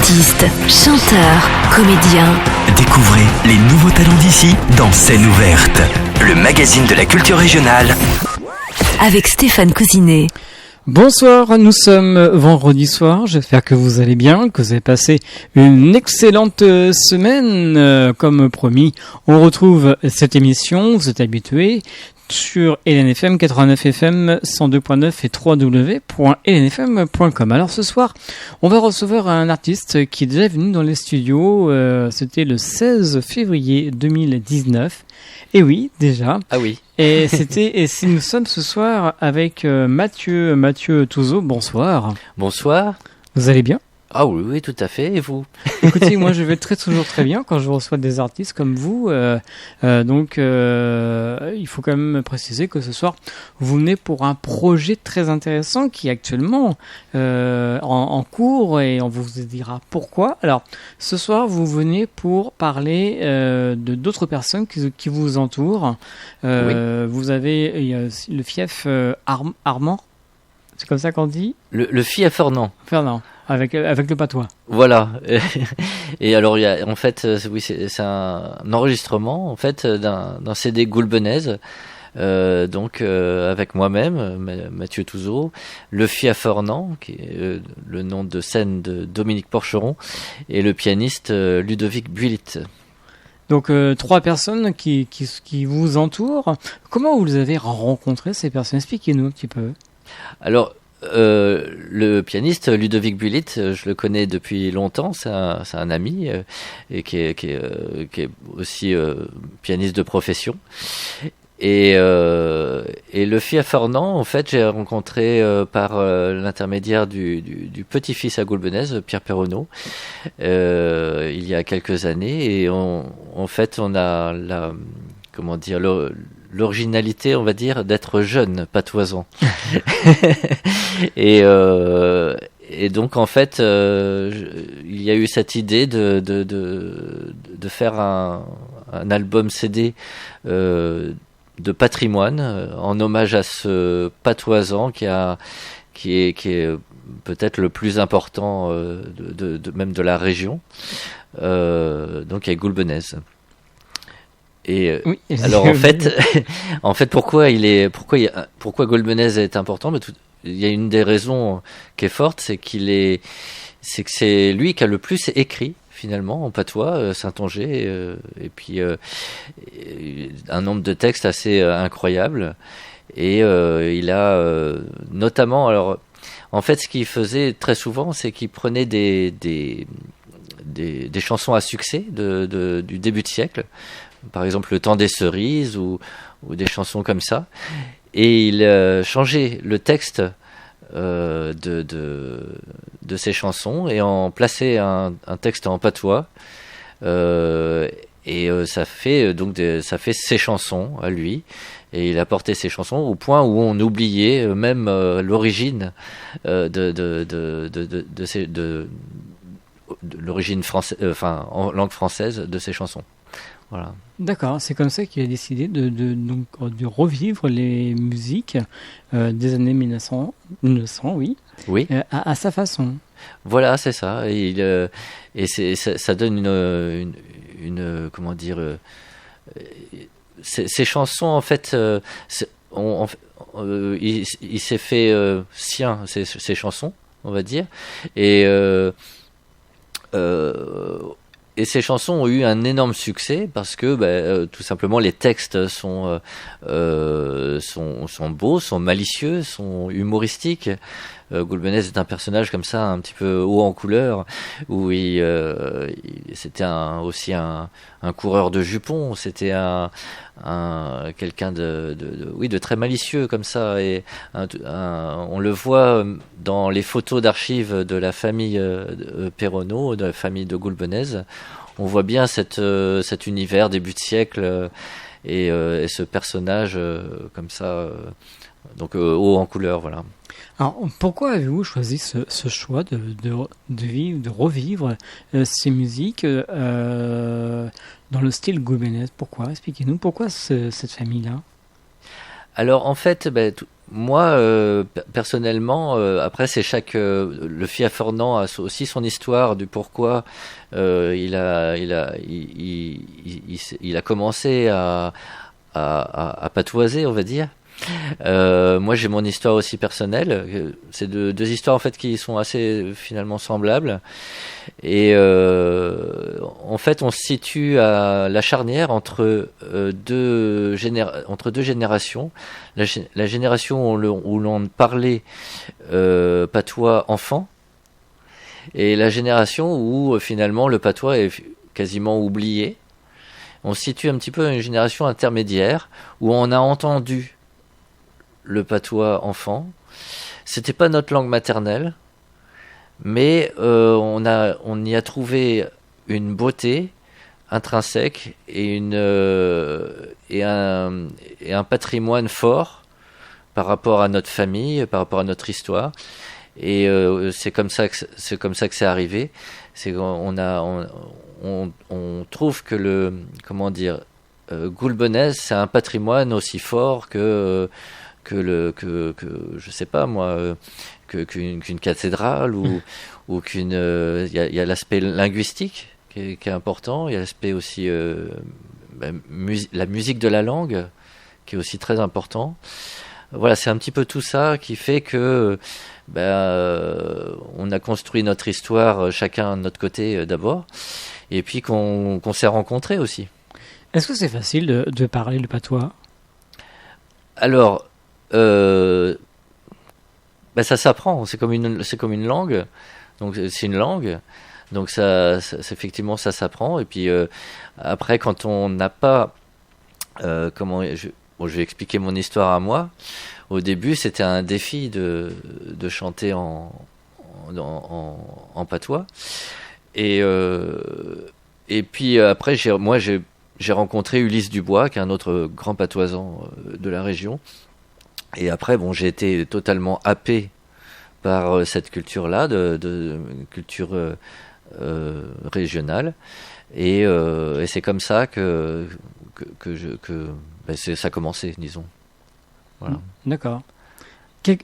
Artistes, chanteurs, comédiens. Découvrez les nouveaux talents d'ici dans Scène ouverte, le magazine de la culture régionale. Avec Stéphane Cousinet. Bonsoir, nous sommes vendredi soir, j'espère que vous allez bien, que vous avez passé une excellente semaine. Comme promis, on retrouve cette émission, vous êtes habitués, sur LNFM 89 FM 102.9 et www.lnfm.com. Alors ce soir, on va recevoir un artiste qui est déjà venu dans les studios, c'était le 16 février 2019. Et oui, déjà. Ah oui. Et nous sommes ce soir avec Mathieu Touzeau. Bonsoir. Bonsoir. Vous allez bien ? Ah oui, tout à fait. Et vous ? Écoutez, moi je vais toujours très bien quand je reçois des artistes comme vous. Donc il faut quand même préciser que ce soir, vous venez pour un projet très intéressant qui est actuellement en cours et on vous dira pourquoi. Alors, ce soir, vous venez pour parler de d'autres personnes qui vous entourent. Oui. Vous avez le fief Armand, c'est comme ça qu'on dit ? Le fief Fernand. Fernand. Avec le patois. Voilà. Et alors, il y a, en fait, oui, c'est un enregistrement en fait d'un CD Goulbenaise. Donc avec moi-même, Mathieu Touzeau, le fief Fernand, qui est le nom de scène de Dominique Porcheron, et le pianiste Ludovic Builit. Donc trois personnes qui vous entourent. Comment vous les avez rencontrés, ces personnes ? Expliquez-nous un petit peu. Alors, le pianiste Ludovic Builit, je le connais depuis longtemps, c'est un ami et qui est aussi pianiste de profession. Et le fief Fernand, en fait, j'ai rencontré par l'intermédiaire du petit-fils à Goulbenaise, Pierre Perronneau, il y a quelques années, et en fait, on a l'originalité, on va dire, d'être jeune, patoisant. Et donc, en fait, il y a eu cette idée de faire un album CD de patrimoine en hommage à ce patoisant qui est peut-être le plus important même de la région, donc à Goulbenaise. Et oui. Alors en fait, pourquoi Goulbenaise est important? Il y a une des raisons qui est forte, c'est que c'est lui qui a le plus écrit finalement en patois, Saintongeais, et puis un nombre de textes assez incroyable. Et il a notamment, alors en fait, ce qu'il faisait très souvent, c'est qu'il prenait des chansons à succès du début de siècle. Par exemple, Le Temps des Cerises ou des chansons comme ça. Et il changeait le texte de ces chansons et en plaçait un texte en patois. Et ça fait ses chansons à lui. Et il a porté ses chansons au point où on oubliait même l'origine de l'origine française, en langue française de ces chansons. Voilà. D'accord, c'est comme ça qu'il a décidé de revivre les musiques des années 1900, oui, à sa façon. Voilà, c'est ça. Et ça donne une comment dire, ces chansons en fait, il s'est fait sien ces chansons, on va dire, et ces chansons ont eu un énorme succès parce que tout simplement les textes sont beaux, sont malicieux, sont humoristiques. Goulbenaise est un personnage comme ça, un petit peu haut en couleur, où c'était aussi un coureur de jupons, c'était quelqu'un de très malicieux comme ça, et on le voit dans les photos d'archives de la famille Perronneau, de la famille de Goulbenaise. On voit bien cet univers début de siècle et ce personnage comme ça, donc haut en couleur, voilà. Alors, pourquoi avez-vous choisi ce choix de revivre ces musiques dans le style Goulbenaise ? Pourquoi ? Expliquez-nous, pourquoi cette famille-là ? Alors, en fait, moi, personnellement, après, c'est le Fia Fernand a aussi son histoire du pourquoi il a commencé à patoiser, on va dire. Moi, j'ai mon histoire aussi personnelle. C'est deux histoires en fait qui sont assez finalement semblables. Et en fait, on se situe à la charnière entre deux générations. La génération où l'on parlait patois enfant, et la génération où finalement le patois est quasiment oublié. On se situe un petit peu à une génération intermédiaire où on a entendu le patois enfant. C'était pas notre langue maternelle, mais on y a trouvé une beauté intrinsèque et un patrimoine fort par rapport à notre famille, par rapport à notre histoire. Et c'est comme ça que c'est arrivé. C'est qu'on on trouve que Goulbenèze, c'est un patrimoine aussi fort que je sais pas moi, qu'une cathédrale ou qu'une. Il y a l'aspect linguistique qui est important. Il y a l'aspect aussi la musique de la langue qui est aussi très important. Voilà, c'est un petit peu tout ça qui fait que on a construit notre histoire chacun de notre côté d'abord, et puis qu'on s'est rencontrés aussi. Est-ce que c'est facile de parler le patois? Alors, ça s'apprend. C'est comme une langue. Donc c'est une langue. Donc effectivement ça s'apprend. Et puis après, quand on n'a pas, je vais expliquer mon histoire à moi. Au début, c'était un défi de chanter en patois. Et puis après, j'ai rencontré Ulysse Dubois, qui est un autre grand patoisant de la région. Et après, j'ai été totalement happé par cette culture-là, de culture régionale. Et c'est comme ça que ça a commencé, disons. Voilà. D'accord.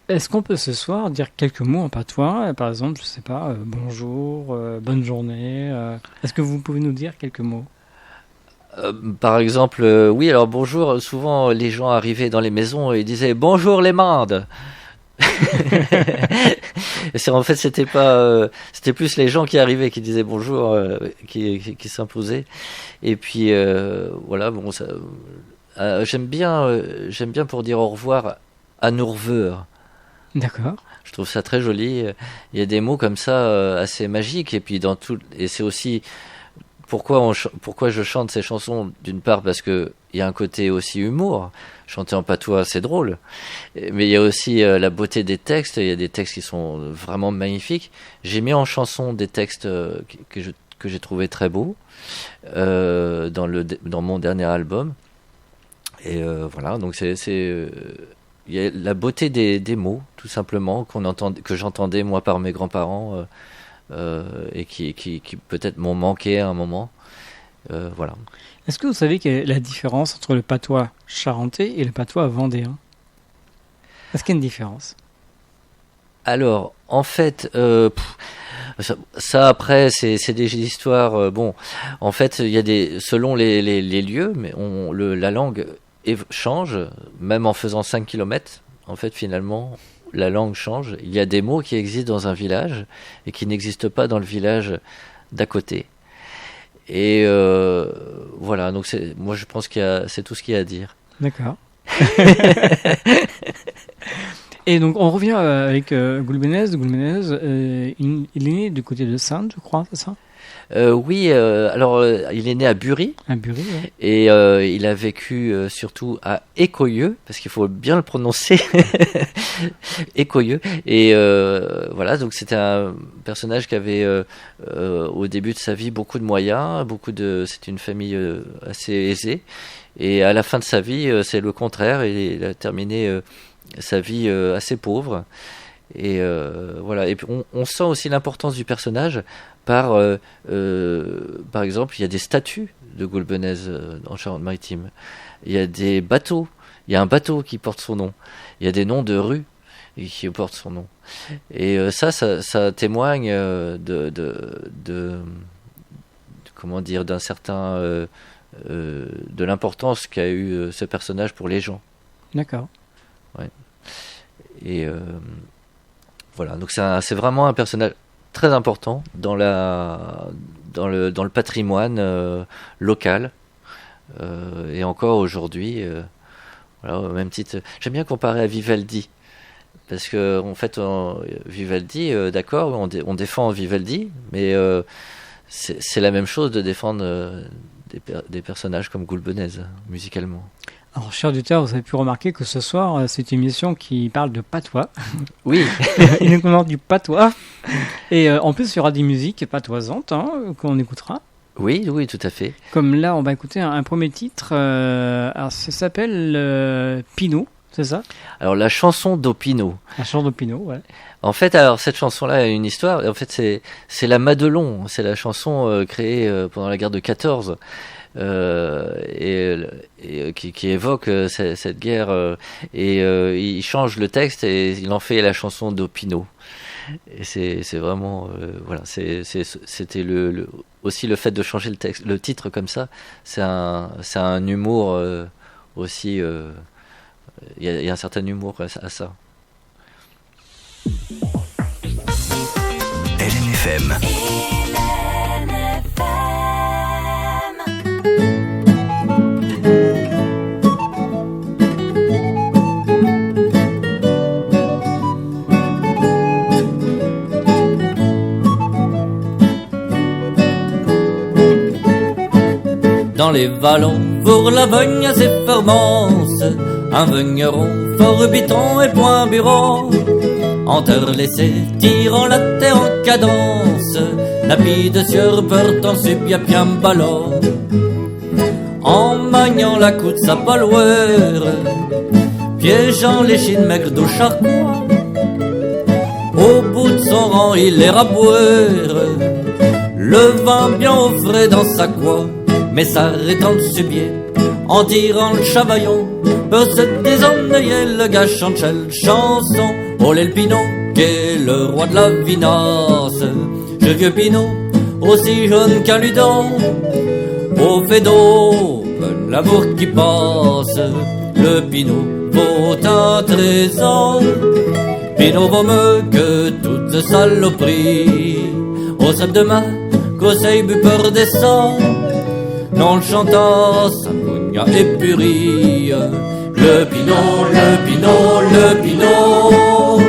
Est-ce qu'on peut ce soir dire quelques mots en patois? Par exemple, je sais pas, bonjour, bonne journée. Est-ce que vous pouvez nous dire quelques mots? Par exemple, oui, alors bonjour, souvent les gens arrivaient dans les maisons et ils disaient bonjour les mandes. En fait, c'était plus les gens qui arrivaient qui disaient bonjour, qui s'imposaient. Et puis voilà, j'aime bien pour dire au revoir à nous revoir. D'accord. Je trouve ça très joli. Il y a des mots comme ça assez magiques, et puis et c'est aussi pourquoi je chante ces chansons. D'une part parce que il y a un côté aussi humour. Chanter en patois, c'est drôle, mais il y a aussi la beauté des textes. Il y a des textes qui sont vraiment magnifiques. J'ai mis en chanson des textes que j'ai trouvé très beaux dans mon dernier album. Et voilà, donc il y a la beauté des mots, tout simplement, que j'entendais moi par mes grands-parents et qui peut-être m'ont manqué à un moment. Voilà. Est-ce que vous savez quelle est la différence entre le patois charentais et le patois vendéen? Est-ce qu'il y a une différence? Alors, en fait, ça après, c'est des histoires. Bon, en fait, il y a selon les lieux, mais la langue change, même en faisant 5 km. En fait, finalement, la langue change. Il y a des mots qui existent dans un village et qui n'existent pas dans le village d'à côté. Et voilà, donc moi je pense c'est tout ce qu'il y a à dire. D'accord. Et donc on revient avec Goulbenèze. Goulbenèze, il est né du côté de Saintes, je crois, c'est ça? Oui, alors il est né à Bury. À Bury, ouais. Et il a vécu surtout à Écoyeux, parce qu'il faut bien le prononcer. Écoyeux. Et voilà, donc c'était un personnage qui avait au début de sa vie beaucoup de moyens, c'était une famille assez aisée. Et à la fin de sa vie, c'est le contraire. Il a terminé sa vie assez pauvre. Et voilà. Et puis on sent aussi l'importance du personnage par exemple, il y a des statues de Goulbenèze en Charente-Maritime. Il y a des bateaux. il y a un bateau qui porte son nom. Il y a des noms de rues qui portent son nom. Et ça témoigne comment dire, d'un certain de l'importance qu'a eu ce personnage pour les gens. D'accord. Ouais. Et voilà, donc c'est vraiment un personnage très important dans le patrimoine local. Et encore aujourd'hui, voilà, au même titre. J'aime bien comparer à Vivaldi. Parce que en fait, Vivaldi, d'accord, on défend Vivaldi, mais c'est la même chose de défendre des personnages comme Gulbenez, musicalement. Alors, cher auditeur, vous avez pu remarquer que ce soir, c'est une émission qui parle de patois. Oui. Il nous commande du patois. Et en plus, il y aura des musiques patoisantes qu'on écoutera. Oui, oui, tout à fait. Comme là, on va écouter un premier titre. Alors, ça s'appelle Pinot. C'est ça? Alors, la chanson d'Opino. La chanson d'Opino, ouais. En fait, alors, cette chanson-là a une histoire. En fait, c'est la Madelon. C'est la chanson créée pendant la guerre de 14. Qui évoque cette guerre. Il change le texte et il en fait la chanson d'Opino. Et c'est vraiment... voilà, c'était aussi le fait de changer le titre comme ça. C'est un humour aussi... Il y a un certain humour à ça. LNFM. Dans les vallons, pour la Vogne à ses formances, un vigneron, fort biton et point bureau, en terre laissée, tirant la terre en cadence, lapide sur portant subia pian ballon, en maniant la coude sa paloueur, piégeant les chines maigres d'eau charcois, au bout de son rang il les raboeur, le vin bien au frais dans sa coie, mais s'arrêtant de subier, en tirant le chavaillon, pour se désennuyer, le gars chante chanson. Oh le Pinot, qui est le roi de la vinasse, je vieux Pinot, aussi jaune qu'un ludon, au fait d'eau, l'amour qui passe, le Pinot vaut un trésor, Pinot vaut mieux que toute saloperie, au sable de main, conseil bu peur des sangs, non le chantant, Sagogna et Purie, le Pinot, le Pinot, le Pinot.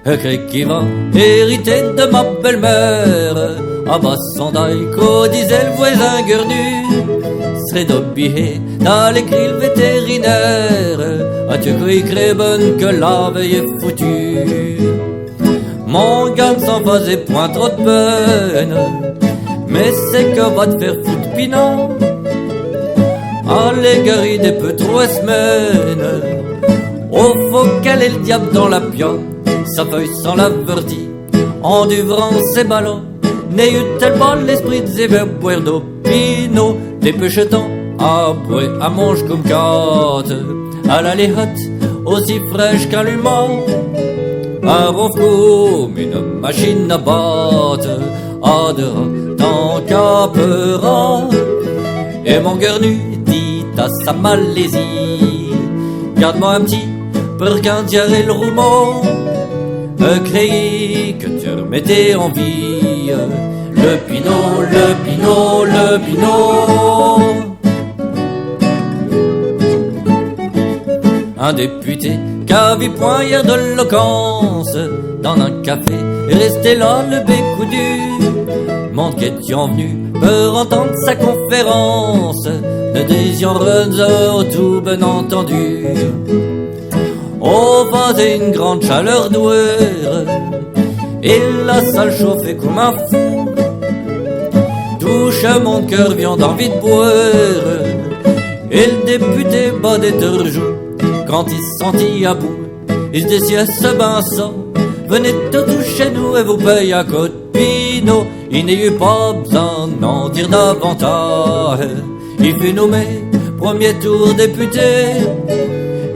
Un cri qui va hériter de ma belle-mère, à bas son daïko, disait le voisin guernu, serait d'obéir dans les grilles vétérinaires, as-tu cru bonne que la veille est foutue? Mon gars ne s'en faisait point trop de peine, mais c'est que va te faire foutre Pinot, à l'égari des peu trois semaines. Oh, faut qu'elle ait le diable dans la pionne, sa feuille sans la verdi, en duvrant ses ballons, n'ait eu-elle pas l'esprit de zéver boire d'eau Pinot, des pêchetons à boire à mange comme carte, à la léhate, aussi fraîche qu'un lumeau, un ronfle une machine à battre, à deux rats, tant qu'apera, et mon guernu dit à sa Malaisie, garde-moi un petit, pour qu'un diarrhée le roumeau, créis que tu remettais en vie, le Pinot, le Pinot, le Pinot. Un député qu'a vu point hier de l'éloquence, dans un café, resté là le bec coudu, montre qu'étions venu pour entendre sa conférence, de Désion Renzo tout bien entendu. Oh, faisait une grande chaleur noire, et la salle chauffait comme un fou, touche mon cœur vient d'envie de boire, et le député bat des torjous, quand il se sentit à bout, il se déciait ce bain ça, venez tout chez nous et vous payez à côte Pinot, il n'y eut pas besoin d'en dire davantage, il fut nommé premier tour député.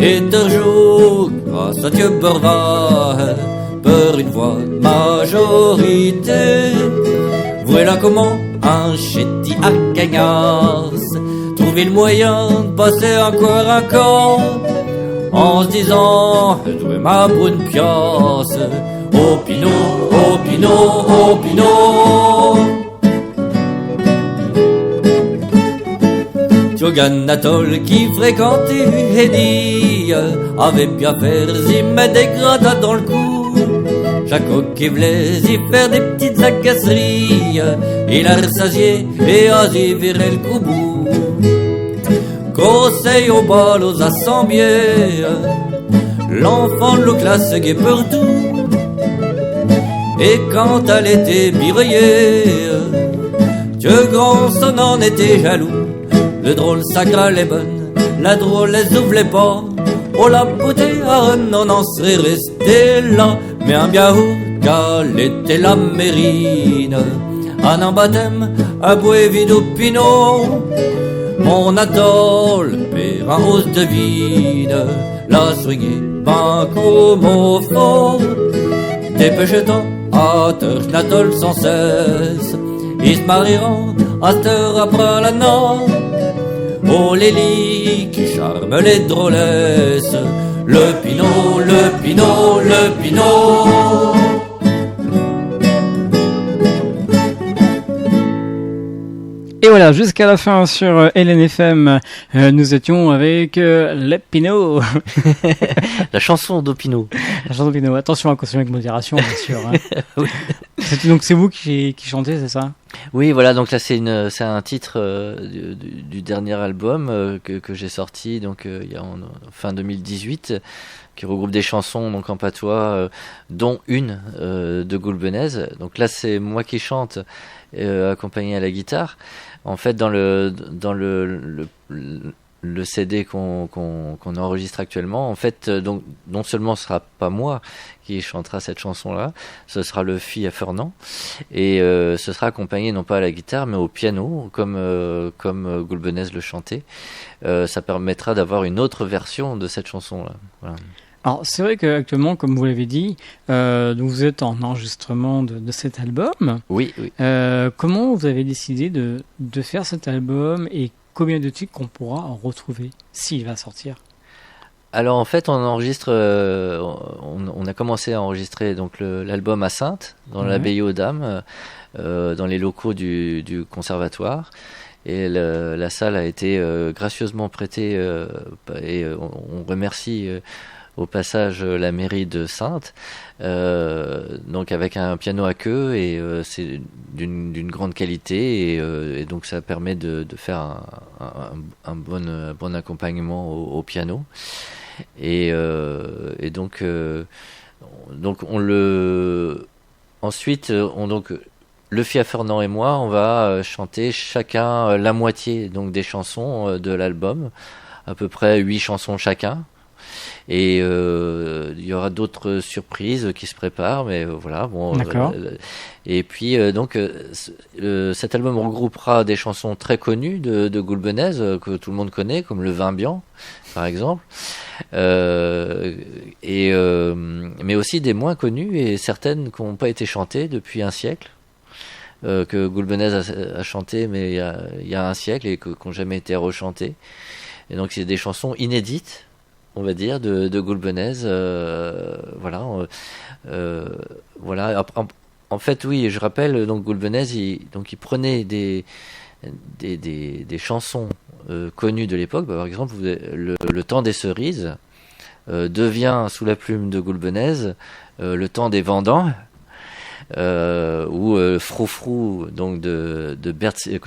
Et toujours, grâce à Dieu Borva, par une voix de majorité. Voilà comment un chéti à Cagnas trouver le moyen de passer encore un camp, en se disant, jouer ma bonne pièce, au Pinot, au Pinot, au Pinot. Tiogan Atol qui fréquentait Eddie avait bien faire y mettre des gratins dans le cou. Jacob qui voulait y faire des petites agaceries, il a rassasié et a y viré le coubou. Conseil aux balles aux assemblées, l'enfant de la classe guet partout. Et quand elle était birillée, Dieu grand son en était jaloux. Le drôle sacra les bonnes, la drôle les ouvrait pas. Oh la beauté à non en serait resté là. Mais un biaou qu'elle était la mérine, un baptême à Bouévide au Pinot. Mon atoll, père en hausse de vide, la swingée, ben comme au fond. Dépêche-toi, à terre, n'atoll sans cesse. Ils se marieront à terre après la nuit. Oh les lits qui charment les drôlesses, le Pinot, le Pinot, le Pinot. Et voilà, jusqu'à la fin sur LNFM, nous étions avec les Pinot. La chanson d'Opino. La chanson de Pinot. Attention à consommer avec modération, bien sûr. Hein. Oui. Donc c'est vous qui chantez, c'est ça? Oui, voilà, donc là c'est un titre du dernier album que j'ai sorti donc il y a fin 2018, qui regroupe des chansons donc en patois, dont une de Goulbenèze. Donc là c'est moi qui chante, accompagné à la guitare. En fait, dans le CD qu'on enregistre actuellement, en fait, donc non seulement ce sera pas moi qui chantera cette chanson-là, ce sera le Fi à Fernand, et ce sera accompagné non pas à la guitare mais au piano, comme Goulbenèze le chantait. Ça permettra d'avoir une autre version de cette chanson-là. Voilà. Alors c'est vrai qu'actuellement, comme vous l'avez dit, donc vous êtes en enregistrement de cet album. Oui, oui. Comment vous avez décidé de faire cet album et combien de titres qu'on pourra en retrouver s'il va sortir? Alors en fait, on enregistre, on a commencé à enregistrer donc l'album à Saintes, dans l'abbaye aux Dames, dans les locaux du conservatoire. Et la salle a été gracieusement prêtée et on remercie au passage la mairie de Saintes, donc avec un piano à queue, et c'est d'une grande qualité, et donc ça permet de faire un bon accompagnement au piano, et donc ensuite le Fia Fernand et moi, on va chanter chacun la moitié donc des chansons de l'album, à peu près 8 chansons chacun. Et il y aura d'autres surprises qui se préparent, mais voilà, bon. Et puis cet album regroupera des chansons très connues de Goulbenèze, que tout le monde connaît, comme Le Vin Bian, par exemple, mais aussi des moins connues, et certaines qui n'ont pas été chantées depuis un siècle, que Goulbenèze a chanté mais il y a un siècle, et qui n'ont jamais été rechantées. Et donc c'est des chansons inédites, on va dire, de Goulbenèze, voilà. En fait, oui, je rappelle, donc Goulbenèze, il prenait des chansons connues de l'époque. Par exemple, le Temps des cerises devient, sous la plume de Goulbenèze, Le Temps des vendanges, ou Froufrou, donc de Bert, qui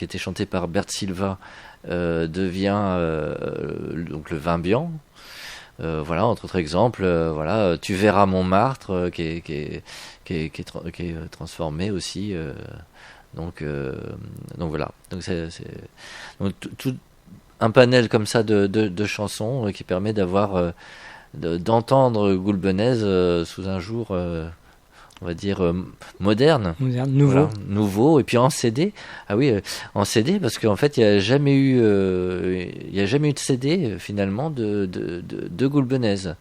était chanté par Bert Silva, devient donc Le Vin Bian. Voilà, entre autres exemples, voilà, Tu verras Montmartre, qui est transformé aussi, donc voilà, donc c'est tout un panel comme ça de chansons qui permet d'entendre Goulbenèze sous un jour on va dire moderne. Nouveau. Voilà, nouveau, et puis en CD. Ah oui, en CD, parce qu'en fait, il n'y a jamais eu de CD finalement de Gulbenez.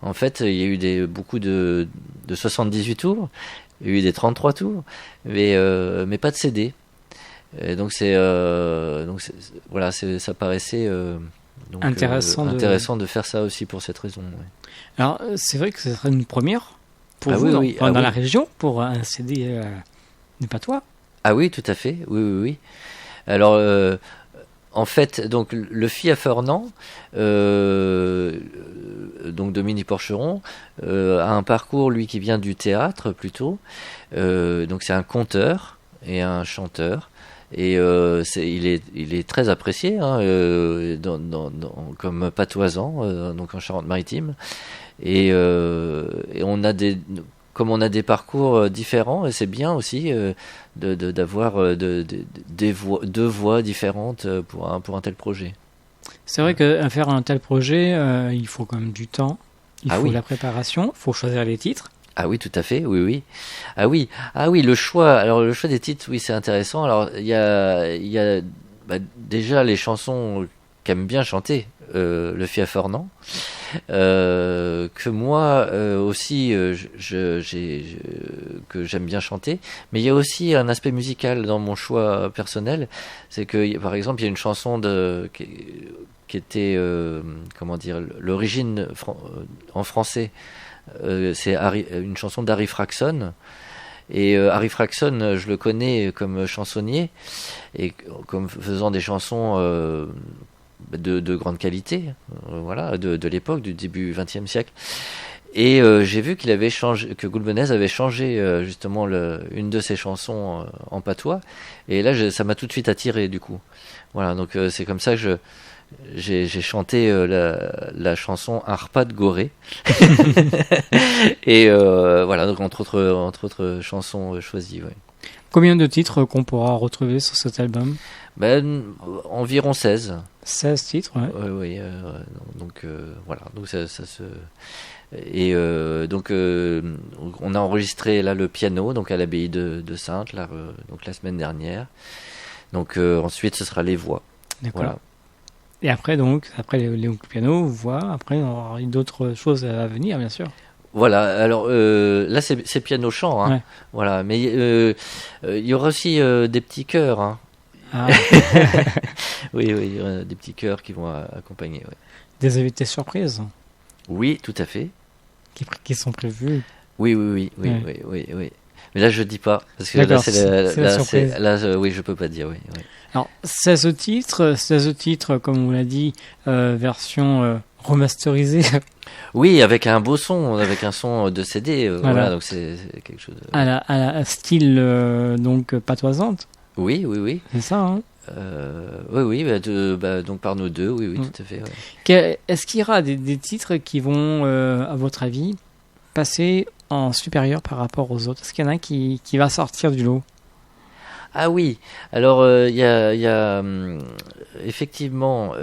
En fait, il y a eu beaucoup de 78 tours, il y a eu des 33 tours, mais pas de CD. Et donc voilà, ça paraissait intéressant de faire ça aussi pour cette raison. Ouais. Alors, c'est vrai que ce serait une première pour Ah vous oui, dans la région, pour un CD du patois. Ah oui, tout à fait. Oui. Alors, en fait, donc le Fiat Fernand, donc Dominique Porcheron, a un parcours, lui, qui vient du théâtre plutôt. Donc c'est un conteur et un chanteur. Et il est très apprécié comme patoisant, donc en Charente-Maritime. Et on a comme on a des parcours différents, et c'est bien aussi d'avoir deux voix différentes pour un tel projet. C'est vrai que faire un tel projet, il faut quand même du temps, il faut la préparation, il faut choisir les titres. Ah oui, tout à fait, oui. Ah oui, le choix des titres, oui, c'est intéressant. Alors, il y a déjà les chansons qu'aime bien chanter le Fiat Fernand, que moi aussi que j'aime bien chanter, mais il y a aussi un aspect musical dans mon choix personnel. C'est que, par exemple, il y a une chanson qui était, comment dire, l'origine en français. C'est une chanson d'Harry Fraxon, et Harry Fraxon, je le connais comme chansonnier et comme faisant des chansons de grande qualité, voilà, de l'époque, du début XXe siècle. Et j'ai vu que Gulbenez avait changé justement une de ses chansons en patois, et là ça m'a tout de suite attiré du coup. Voilà, donc c'est comme ça que j'ai chanté la chanson Un repas de Gorée. Et voilà, donc entre autres chansons choisies. Ouais. Combien de titres qu'on pourra retrouver sur cet album ? Environ 16. 16 titres, ouais. Oui, donc voilà, donc ça se... Et donc on a enregistré là le piano donc à l'abbaye de Saintes donc la semaine dernière. Donc ensuite ce sera les voix. D'accord. Voilà. Et après les piano, voix, après on aura d'autres choses à venir bien sûr. Voilà, alors là c'est piano chant, hein. Ouais. Voilà, mais il y aura aussi des petits chœurs, hein. Ah. oui, il y aura des petits chœurs qui vont accompagner. Ouais. Des invités surprises. Oui, tout à fait. Qui sont prévus. Oui. Mais là je dis pas parce que là c'est la surprise. Oui, je peux pas dire. Oui. Alors 16 titres, comme on l'a dit, version remasterisée. Oui, avec un beau son, avec un son de CD. Voilà, donc c'est quelque chose. À la style donc patoisante. Oui. C'est ça, hein. Oui, donc par nous deux, oui, tout à fait. Ouais. Est-ce qu'il y aura des titres qui vont, à votre avis, passer en supérieur par rapport aux autres ? Est-ce qu'il y en a un qui va sortir du lot ? Ah oui, alors il y a effectivement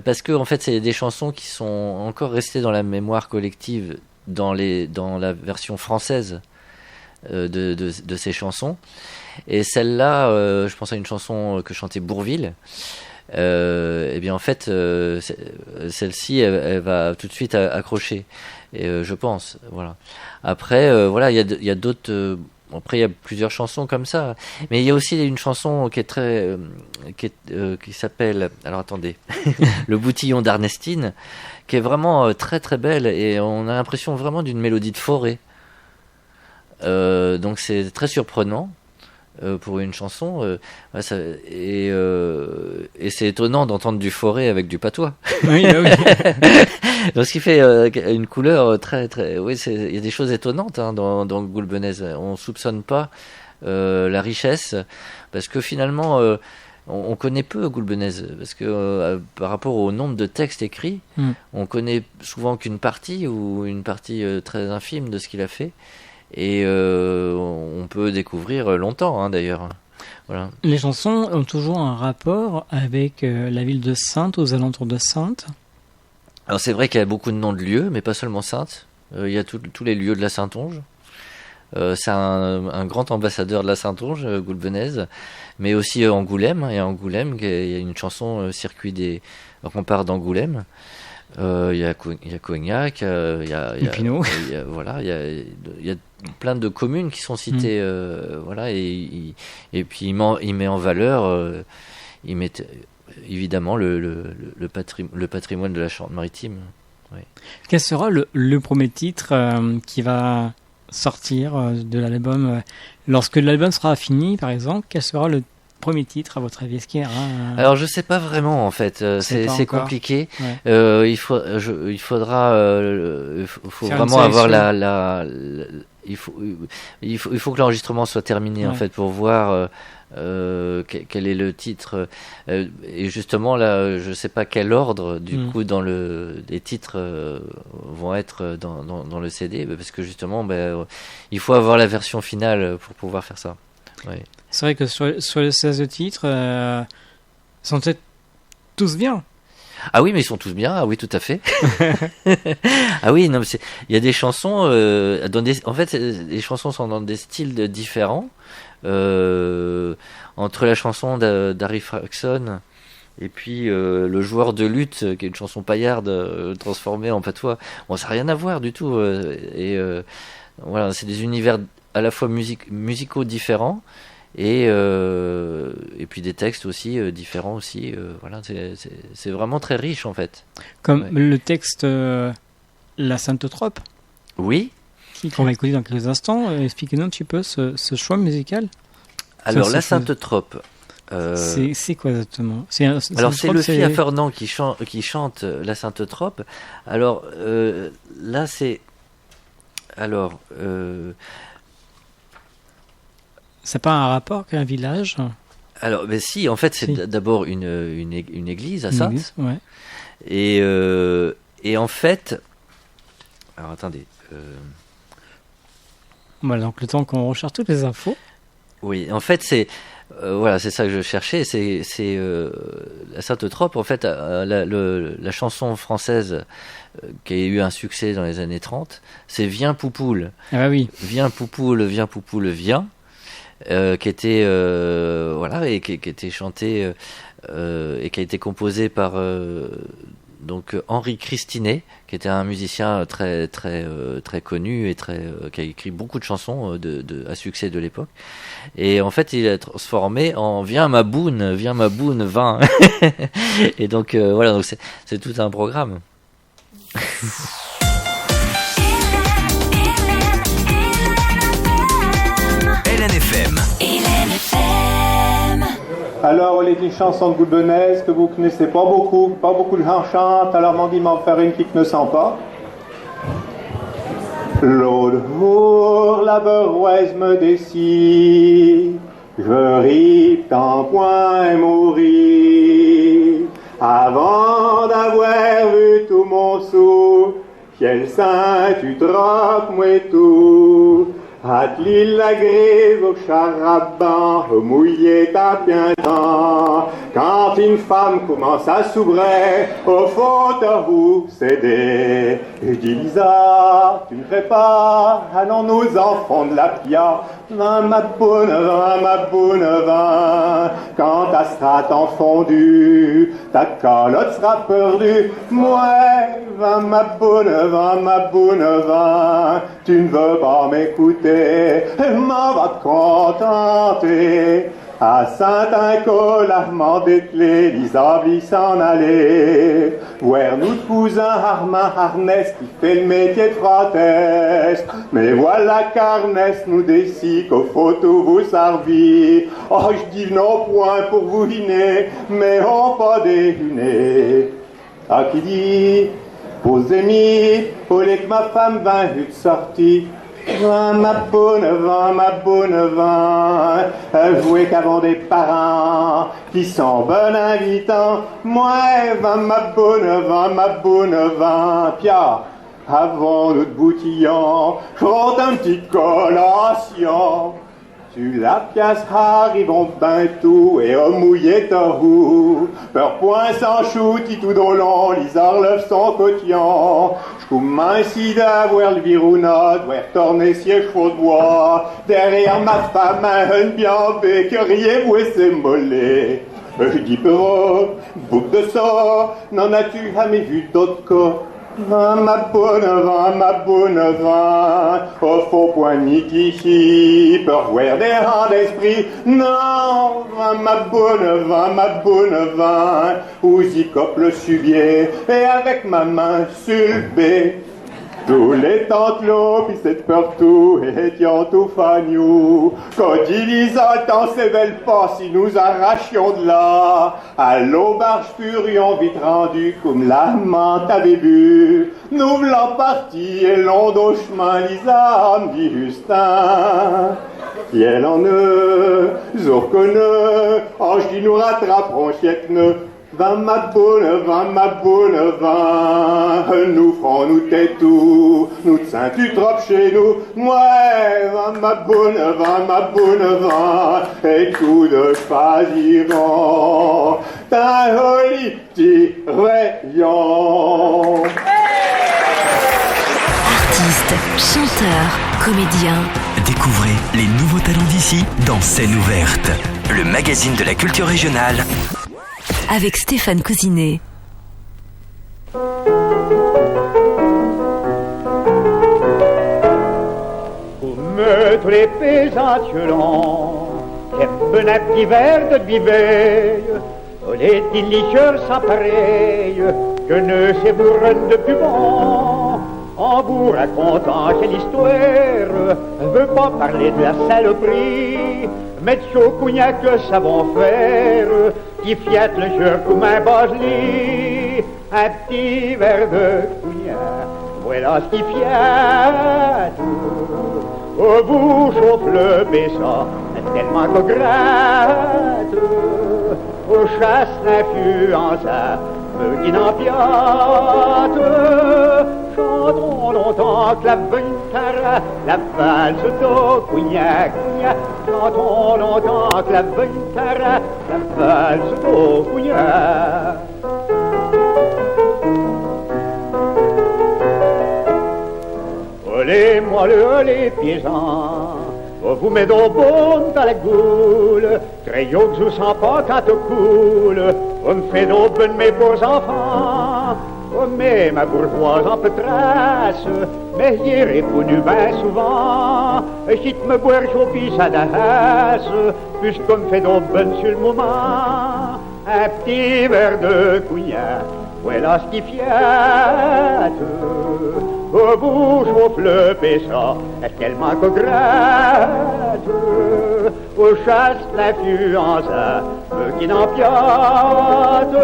parce que en fait c'est des chansons qui sont encore restées dans la mémoire collective dans la version française de ces chansons. Et celle-là, je pense à une chanson que chantait Bourvil. Et bien en fait, celle-ci, elle va tout de suite accrocher. Et je pense, voilà. Après, voilà, il y a d'autres. Après, il y a plusieurs chansons comme ça, mais il y a aussi une chanson qui est qui s'appelle. Alors attendez, Le Boutillon d'Ernestine, qui est vraiment très très belle et on a l'impression vraiment d'une mélodie de forêt. Donc c'est très surprenant pour une chanson, et c'est étonnant d'entendre du forêt avec du patois. Oui. Donc ce qui fait une couleur très très. Oui, il y a des choses étonnantes dans Gulbenez. On soupçonne pas la richesse parce que finalement on connaît peu Gulbenez parce que par rapport au nombre de textes écrits, on connaît souvent qu'une partie ou une partie très infime de ce qu'il a fait. Et on peut découvrir longtemps, d'ailleurs. Voilà. Les chansons ont toujours un rapport avec la ville de Saintes, aux alentours de Saintes. Alors c'est vrai qu'il y a beaucoup de noms de lieux, mais pas seulement Saintes. Il y a tous les lieux de la Saintonge. C'est un grand ambassadeur de la Saintonge, Goulbenèze, mais aussi Angoulême. Et à Angoulême, il y a une chanson circuit des remparts d'Angoulême. Il y a Cognac, il y a Épinot. Voilà, il y a plein de communes qui sont citées, voilà, et puis il met en valeur, il met évidemment le patrimoine de la Charente-Maritime. Oui. Quel sera le premier titre qui va sortir de l'album lorsque l'album sera fini, par exemple? Quel sera le premier titre à votre avis? Est-ce qu'il y aura Alors je sais pas vraiment en fait, c'est compliqué. Ouais. Il faudra faut vraiment avoir il faut que l'enregistrement soit terminé, ouais, en fait, pour voir quel est le titre, et justement là je sais pas quel ordre du coup dans les titres vont être dans le CD, parce que justement il faut avoir la version finale pour pouvoir faire ça. Ouais. C'est vrai que sur les 16 titres, sont peut-être tous bien. Ah oui, mais ils sont tous bien. Ah oui, tout à fait. Ah oui, non, mais il y a des chansons. En fait, les chansons sont dans des styles différents. Entre la chanson d'Harry Fraxon et puis le joueur de lutte, qui est une chanson paillarde transformée en patois. Bon, ça n'a rien à voir du tout. Voilà, c'est des univers à la fois musicaux différents. Et puis des textes aussi différents aussi. Voilà, c'est vraiment très riche en fait. Comme ouais. Le texte La Sainte-Trope. Oui. Qu'on va écouter dans quelques instants. Expliquez-nous un petit peu ce choix musical. Alors La Sainte-Trope. C'est quoi exactement? Alors c'est Lefia Fernand qui chante La Sainte-Trope. Alors là c'est. Alors. C'est pas un rapport qu'un village? Alors, si, en fait, c'est d'abord une église à Saintes. Ouais. Et en fait, alors attendez. Voilà, donc le temps qu'on recherche toutes les infos. Oui, en fait, c'est voilà, c'est ça que je cherchais. C'est la Sainte-Trope. En fait, la chanson française qui a eu un succès dans les années 30, c'est Viens Poupoule. Ah bah oui. Viens Poupoule, viens. Qui était voilà, et qui était chanté et qui a été composé par donc Henri Christinet, qui était un musicien très connu et qui a écrit beaucoup de chansons à succès de l'époque. Et en fait, il a transformé en Viens ma boune, vin. Et donc voilà, donc c'est tout un programme. LNFM. Alors, il est une chanson de Goulbenèze que vous connaissez pas beaucoup de gens chantent, alors m'en dit m'en faire une qui ne sent pas. L'autre jour, la beurroise me décide, je ris tant point mourir, avant d'avoir vu tout mon sou, ciel saint, tu troques moi tout. À l'île la grise au charaban, mouillé ta piintant. Quand une femme commence à s'ouvrir, au fond de vous céder. Je dis Lisa, tu ne fais pas, allons nous enfants de la pia. Vin ma boune, vin. Quand ta straton fondu, ta calotte sera perdue. Moi, vin ma boune, vin. Tu ne veux pas m'écouter, m'en va te contenter. À Saint-Inco, des clés, Lisabli s'en aller. Voir nous cousins Armand Harnès qui fait le métier de fratesse. Mais voilà qu'Arnès nous décide qu'au photo vous servir. Oh, je dis non point pour vous dîner, mais on pas déjeuner. Ah, qui dit, posez-moi, pour que ma femme vint de sortie. Vin ma boune, vin. Jouer qu'avant des parents qui sont bon invitants. Moi, vin ma boune, vin. Pia, avant notre boutillon, je rentre un petit collation. Tu la pièce arrivons ben tout et au mouillé ta roue. Peur point sans chouti tout dans l'an, lisard lève son cotillant. J'coume ainsi d'avoir le virouna, doit retourner siège chaud de bois. Derrière ma femme, un bien bé, que riez-vous et c'est mollet. Je dis peu, boucle de ça, n'en as-tu jamais vu d'autres cas? Va ma bonne vin, au faux point ni qui peut voir des rangs d'esprit. Non, va ma bonne vin, où j'y cope le subier, et avec ma main sulbée. Tous les tantelots, pis c'est partout, et tiens tout fagnou. Quand il y a tant ces belles pas, si nous arrachions de là, à l'auberge furions vite rendu, comme la menthe avait bu. Nous v'là partis, et l'on au chemin, Lisa, me dit Justin. Ciel en eux, zourconneux, ange qui nous rattraperont, chiec-neux. Va ma bonne vin, nous ferons nous tout, nous tiens tu trop chez nous, ouais, va ma bonne vin, et tout de choisiront, d'un joli petit rayon. Artistes, chanteurs, comédiens. Découvrez les nouveaux talents d'ici dans Scène ouverte, le magazine de la culture régionale. Avec Stéphane Cousinet. Comme tous les paysans violents, les petits verres de biveille, les délicieux sans pareil, que ne sais bourrenne de pubans, en vous racontant quelle histoire, veut pas parler de la saloperie, mais de chaud cognac que savons faire, qui fiate le jeu comme un basely, un petit verre de cognac, voilà ce qui fiate. Au bout chauffe le baissant, tellement qu'on gratte, au chasse l'influence, me guide en piate. Chantons longtemps que la vintara, la valse d'eau, cognac, cognac. Chantons longtemps que la vintara, la valse d'eau, cognac. Olé, moelleux, olé, paysans, vous mettez au bon dans la goule, crayon que je sens pas quand tout coule, on me fait d'aubaine mes beaux enfants. Oh, mais ma bourgeoise en pétrasse, mais hier est venu bien souvent. Quitte me boire chaud pis à la hasse, puisqu'on me fait d'aubaine sur le moment. Un petit verre de cognac, voilà ce qui fiate. Au bout chauffe le baissant, tellement qu'on gratte. Au chasse l'influence, me guide en piate.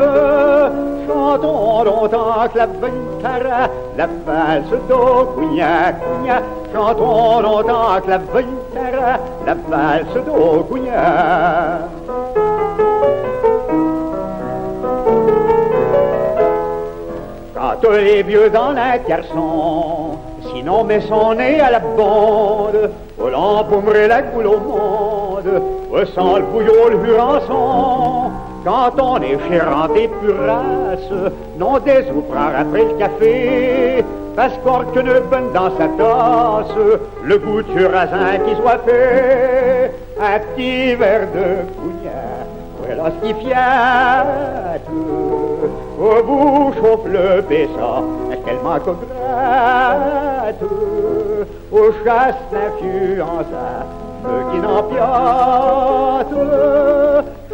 Chantons longtemps que la vintara, la valse d'eau, cognac, cognac. Chantons longtemps que la vintara, la valse d'eau, cognac. Quand les vieux dans l'interson, sinon met son nez à la bande, au l'empaumerait la coule au monde, au sang le bouillon, le hurançon. Quand on est chérant des purasses, non des ouvrants après le café, parce qu'orque ne bonne dans sa tasse, le goût du raisin qui soit fait, un petit verre de cognac, voilà ce qui fiate. Au bout chauffe le baissant, tellement qu'on gratte. Au chasse l'influence, me guide en piate.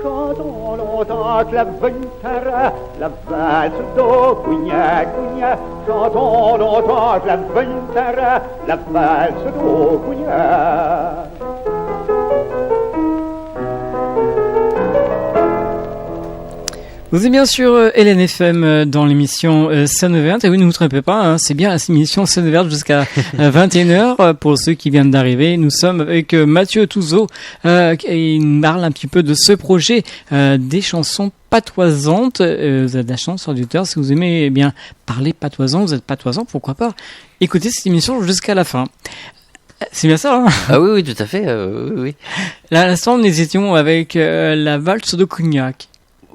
Chantons longtemps que la vintara, la valse d'eau, cognac, cognac. Chantons longtemps que la vintara, la valse d'eau, cognac. Vous êtes bien sûr LNFM dans l'émission Scène ouverte. Et oui, ne vous trompez pas, hein, c'est bien l'émission Scène ouverte jusqu'à 21h. Pour ceux qui viennent d'arriver, nous sommes avec Mathieu Touzeau et il nous parle un petit peu de ce projet des chansons patoisantes. Vous avez de la chance, auditeurs, si vous aimez bien parler patoisant, vous êtes patoisant, pourquoi pas écoutez cette émission jusqu'à la fin. C'est bien ça, hein. Ah oui, oui, tout à fait. Oui, oui. Là, à l'instant, nous étions avec la valse de Cognac.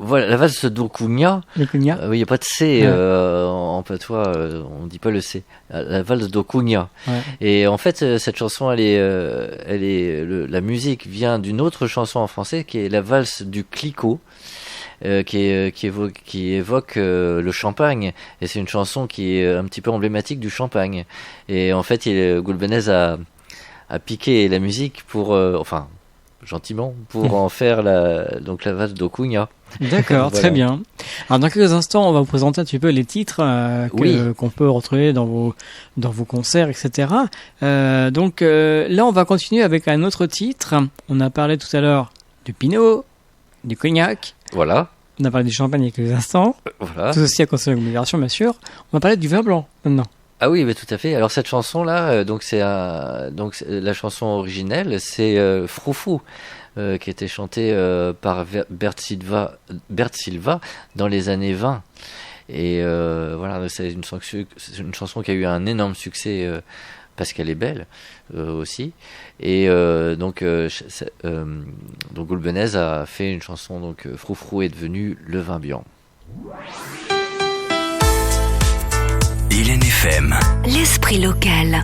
Voilà, la valse d'Okunia. Le Cognac. Oui, il n'y a pas de C Ouais. en patois, on ne dit pas le C. La valse d'Okunia. Ouais. Et en fait, cette chanson, la musique vient d'une autre chanson en français qui est la valse du Clicquot. Qui évoque le champagne, et c'est une chanson qui est un petit peu emblématique du champagne. Et en fait, Gulbenez a piqué la musique pour, enfin, gentiment, pour en faire la valse d'Okunia. D'accord, Voilà. très bien. Alors dans quelques instants, on va vous présenter un petit peu les titres Oui. qu'on peut retrouver dans vos concerts, etc. Là, on va continuer avec un autre titre. On a parlé tout à l'heure du Pinot, du Cognac. Voilà, On a parlé du champagne il y a quelques instants. voilà. Tout aussi à consommer avec modération, bien sûr. On va parler du vin blanc maintenant. Ah oui, mais tout à fait. Alors cette chanson-là, la chanson originelle, c'est Froufrou, qui était chantée par Bert Silva dans les années 20. Et voilà, c'est une chanson qui a eu un énorme succès parce qu'elle est belle aussi. Et donc Gulbenez a fait une chanson, donc Froufrou est devenu le vin blanc. Hélène FM. L'esprit local.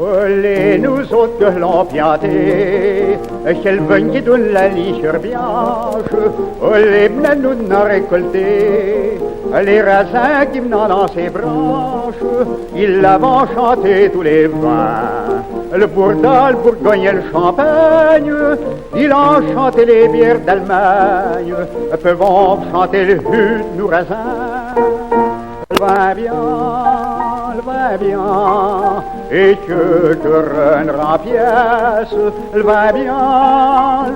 Olé, nous autres que l'on pianté, quel vin qui donne la licheur blanche, olé, nous n'a récolté, les raisins qui venaient dans ses branches, ils l'avons chanté tous les vins, le Bourdal, le Bourgogne et le Champagne, ils ont chanté les bières d'Allemagne, peuvent chanter le jus de nos raisins, le vin bien, et que reviendra en pièce, le vin bien,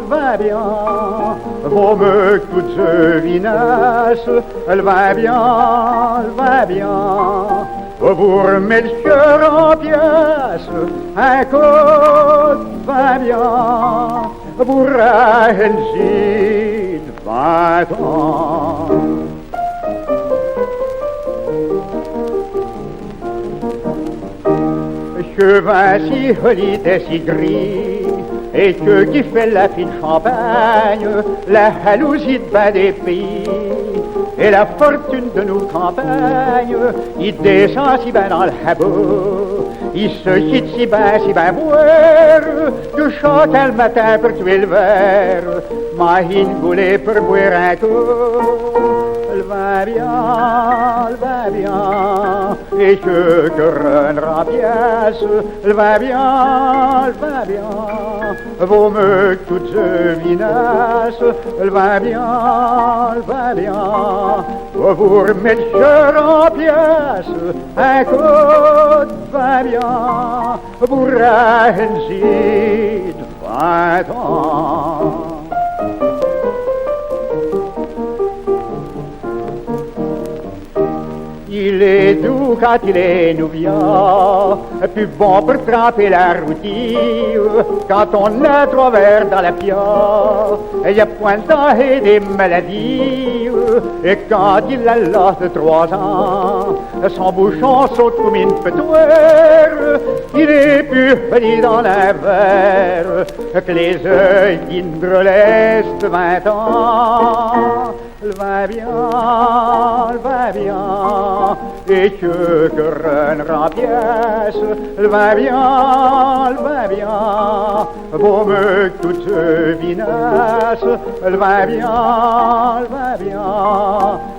vaut mieux que toutes ce vinasse, le vin bien, vous remet le cœur en pièce, un coup de vin bien, vous ralentit 20 ans. Que vin si solide si gris, et que qui fait la fine champagne, la jalousie de vin des pays, et la fortune de nos campagnes, il descend si ben dans le habot, il se quitte si ben boire, que chante le matin pour tuer le verre, ma une boulée pour boire un coup. Le vin bien, et que reviendra en pièce, le vin bien, vaut mieux que toutes ce vinasse, le vin bien, vous remet le cœur en pièce, un coup de vin bien, vous ralentit 20 ans. Il est doux quand il est nouveau, plus bon pour tremper la routine. Quand on a 3 verres dans la pierre, il y a point de temps et des maladies. Et quand il a l'âge de 3 ans, son bouchon saute comme une pétoire. Il est plus poli dans un verre que les œils d'une drôlesse de 20 ans. Le vin bien, et que reviendra en pièce, le vin bien, vaut mieux que toute vinasse, le vin bien,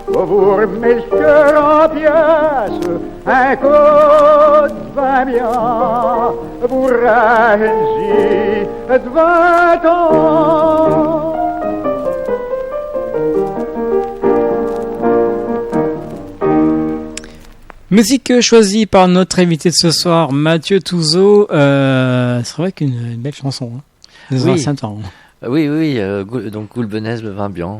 vous remet le cœur en pièce, un coup de vin bien, vous ralentit 20 ans. Musique choisie par notre invité de ce soir, Mathieu Touzeau. C'est vrai qu'une belle chanson. Hein. Des Oui. anciens temps. Oui, donc Gulbenez, le vin blanc.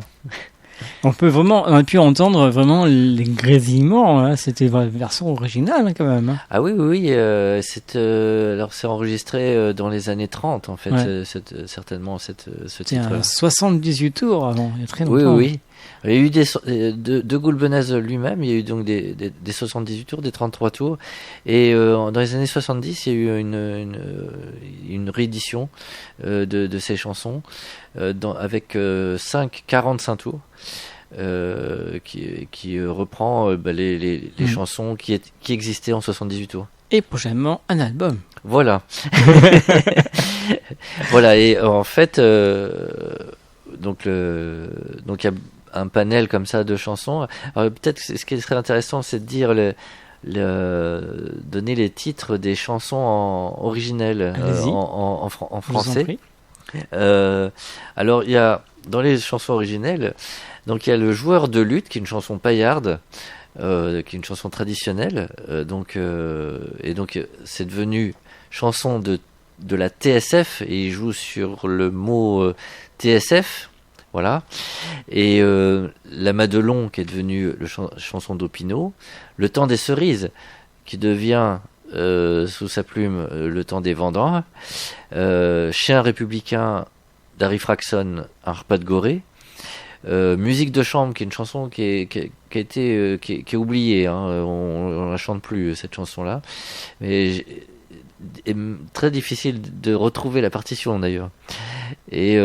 On a pu entendre vraiment les grésillements. Hein. C'était la version originale quand même. Hein. Ah oui, alors c'est enregistré dans les années 30 en fait, certainement ce titre. 78 tours avant, il y a très Oui, longtemps. oui. Il y a eu de Gulbenez lui-même, il y a eu donc des 78 tours, des 33 tours. Et dans les années 70, il y a eu une réédition de ces chansons avec 45 tours. Qui reprend les chansons qui existaient en 78 tours. Et prochainement un album. Voilà. Voilà, et en fait, donc il y a un panel comme ça de chansons. Alors, peut-être que ce qui serait intéressant, c'est de dire donner les titres des chansons originelles en français. Alors il y a dans les chansons originelles, donc il y a le joueur de luth qui est une chanson paillarde, qui est une chanson traditionnelle, et donc c'est devenu chanson de la TSF et il joue sur le mot TSF. Voilà. Et la Madelon qui est devenue chanson d'Opino, le temps des cerises qui devient sous sa plume le temps des vendanges, Chien républicain d'Harry Fraxon, un repas de Gorée, musique de chambre qui est une chanson qui est oubliée, hein, on la chante plus cette chanson là, mais est très difficile de retrouver la partition d'ailleurs. Et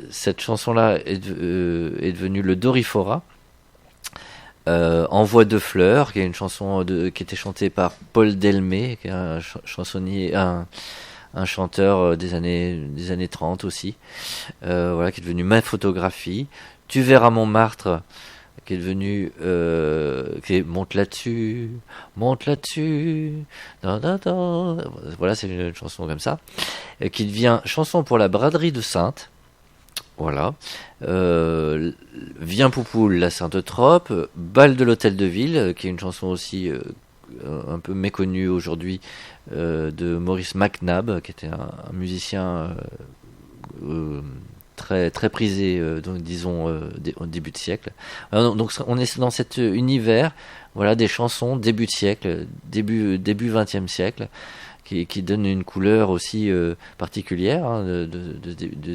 cette chanson-là est devenue le Dorifora. Envoi de fleurs, qui est une chanson qui était chantée par Paul Delmé, qui est un chansonnier, un chanteur des années 30 aussi. Voilà, qui est devenu Ma photographie. Tu verras Montmartre, qui est devenu monte là-dessus, da, da, da. Voilà, c'est une chanson comme ça, qui devient chanson pour la braderie de Sainte. Voilà. Viens Poupoule, la Sainte-Trope, Bal de l'Hôtel de Ville, qui est une chanson aussi un peu méconnue aujourd'hui, de Maurice McNabb, qui était un musicien très très prisé, au début de siècle. Alors, donc on est dans cet univers, voilà, des chansons début de siècle, début 20e siècle, qui donne une couleur aussi particulière, hein, de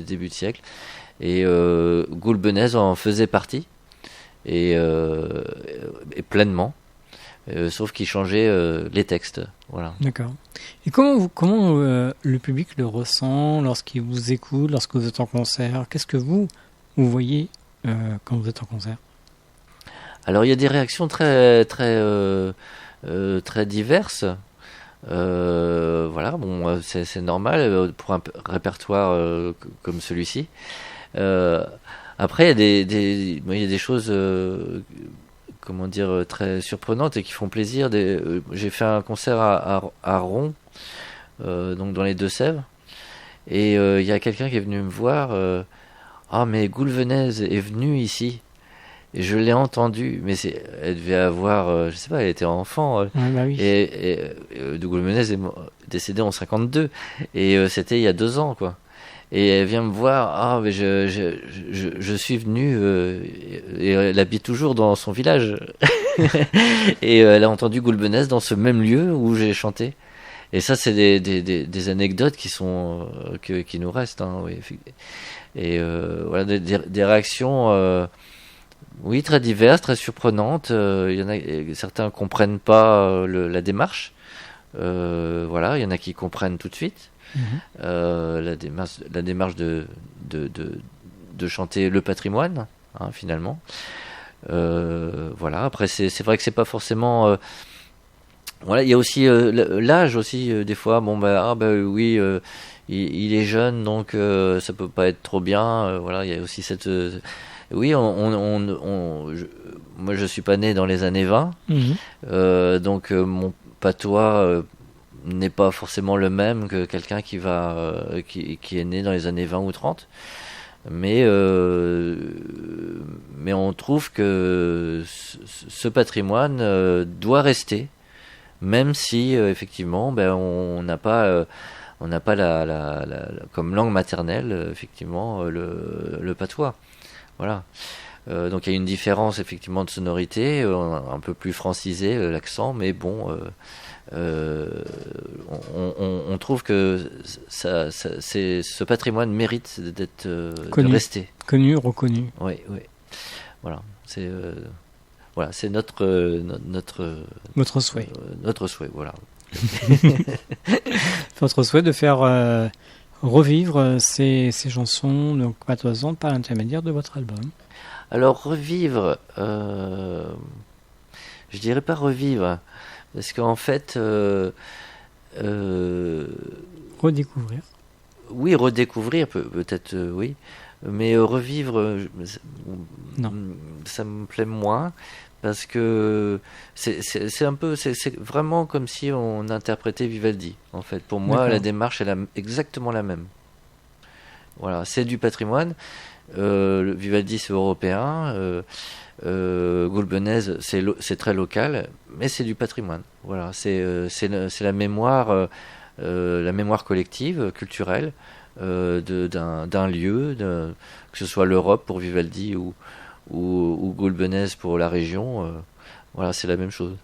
début de siècle. Et Gulbenez en faisait partie, et pleinement, sauf qu'il changeait les textes. Voilà. D'accord. Et comment le public le ressent lorsqu'il vous écoute, lorsque vous êtes en concert? Qu'est-ce que vous voyez quand vous êtes en concert? Alors il y a des réactions très très très diverses. Voilà, bon, c'est normal pour un répertoire comme celui-ci. Après, il y a des choses, comment dire, très surprenantes et qui font plaisir. J'ai fait un concert à Ron, donc dans les Deux-Sèvres, et il y a quelqu'un qui est venu me voir. Mais Gulbenez est venu ici. Et je l'ai entendu, mais elle devait avoir, je sais pas, elle était enfant. Oui. Et Gulbenez est décédé en 52, et c'était il y a 2 ans, quoi. Et elle vient me voir, mais je suis venu, et elle habite toujours dans son village. Et elle a entendu Gulbenez dans ce même lieu où j'ai chanté. Et ça, c'est des anecdotes qui sont qui nous restent, hein, oui. Et voilà, des réactions. Oui, très diverses, très surprenantes. Il y en a, certains comprennent pas la démarche. Voilà, il y en a qui comprennent tout de suite. La démarche de chanter le patrimoine, hein, finalement. Voilà. Après, c'est vrai que c'est pas forcément. Voilà, il y a aussi l'âge aussi des fois. Oui, il est jeune, donc ça peut pas être trop bien. Voilà, il y a aussi cette. Oui, moi je suis pas né dans les années 20, donc mon patois n'est pas forcément le même que quelqu'un qui est né dans les années 20 ou 30. Mais on trouve que ce patrimoine doit rester, même si effectivement on n'a pas comme langue maternelle effectivement le patois. Voilà. Donc il y a une différence effectivement de sonorité, un peu plus francisé l'accent, mais bon, on trouve que ce patrimoine mérite d'être de rester connu, reconnu. Oui, oui. Voilà, c'est Votre souhait. Notre souhait, voilà. Votre souhait de faire revivre ces chansons donc patoisantes par l'intermédiaire de votre album. Alors revivre, je dirais pas revivre, parce qu'en fait, redécouvrir. Oui, redécouvrir peut-être, oui, mais revivre, non, ça me plaît moins, parce que c'est vraiment comme si on interprétait Vivaldi. En fait, pour moi, D'accord. la démarche est exactement la même. Voilà, c'est du patrimoine. Le Vivaldi c'est européen, Gulbenez c'est très local, mais c'est du patrimoine. Voilà, c'est la mémoire collective, culturelle d'un lieu, que ce soit l'Europe pour Vivaldi ou Gulbenez pour la région. Voilà, c'est la même chose.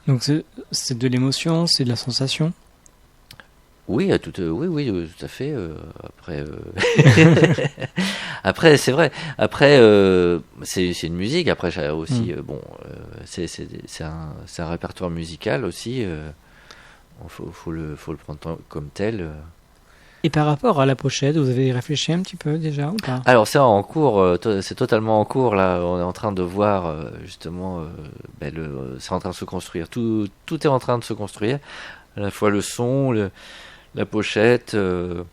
Donc c'est de l'émotion, c'est de la sensation. Oui, tout à fait. Après, c'est vrai. Après, c'est une musique. Après, j'ai aussi, c'est un répertoire musical aussi. Faut le prendre comme tel. Et par rapport à la pochette, vous avez réfléchi un petit peu déjà ou pas? Alors c'est en cours, c'est totalement en cours là. On est en train de voir justement, c'est en train de se construire. Tout est en train de se construire. À la fois le son, la pochette, le